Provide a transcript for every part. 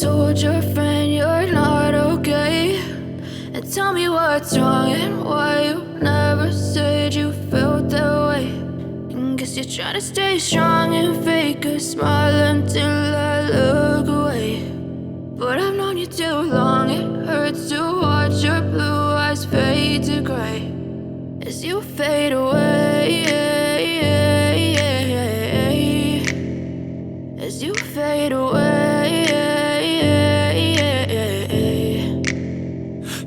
told your friend you're not okay, and tell me what's wrong and why you never said you felt that way. And guess you're trying to stay strong and fake a smile until I look away. But I've known you too long, it hurts to watch your blue eyes fade to gray as you fade away, as you fade away.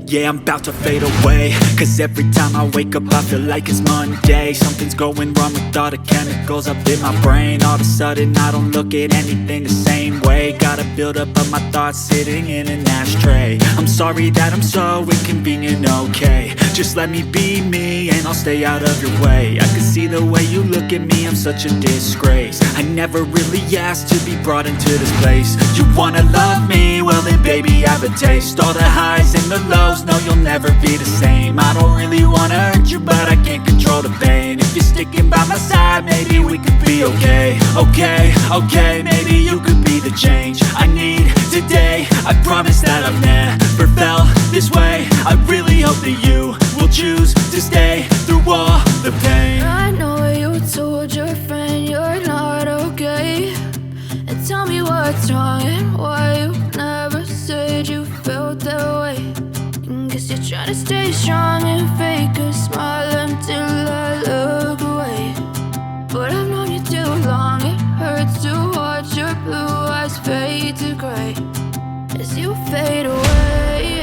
Yeah, I'm about to fade away, cause every time I wake up I feel like it's Monday. Something's going wrong with all the chemicals up in my brain. All of a sudden I don't look at anything the same way. Gotta build up of my thoughts sitting in an ashtray. I'm sorry that I'm so inconvenient, okay. Just let me be me and I'll stay out of your way. I can see the way you look at me, I'm such a disgrace. I never really asked to be brought into this place. You wanna love me? Well then baby I have a taste. All the highs and the lows, no you'll never be the same. I don't really wanna hurt you but I can't control the pain. If you're sticking by my side maybe we could be okay. Okay, maybe you could be the change I need today. I promise that I've never felt this way. I really hope that you will choose to stay through all the pain. I know you told your friend you're not okay, and tell me what's wrong and why you never said you felt that way. And guess you're trying to stay strong and fake a smile until I look away. But I've known you too long, it hurts to watch your blue eyes fade to gray as you fade away,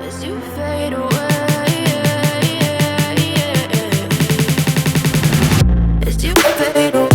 as you fade away, as you fade away.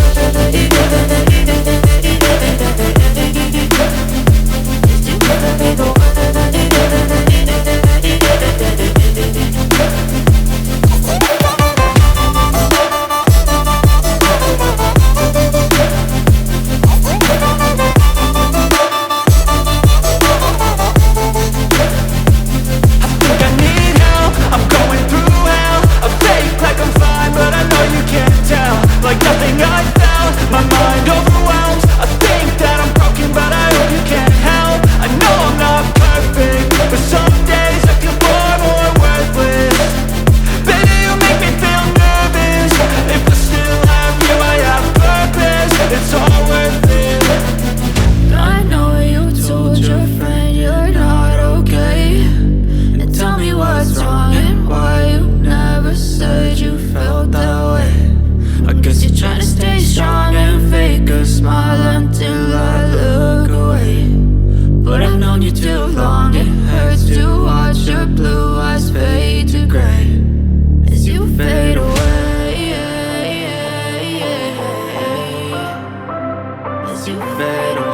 Like nothing I felt, my mind overwhelmed. I think that I'm broken but I hope you can't help. I know I'm not perfect, but some days I feel far more worthless. Baby, you make me feel nervous. If I still have you, I have purpose. It's all worth it. I know you told your friend you're not okay, and tell me what's wrong and why you never said you felt that way. I guess you're trying to stay strong and fake a smile until I look away. But I've known you too long, it hurts to watch your blue eyes fade to gray as you fade away, as you fade away.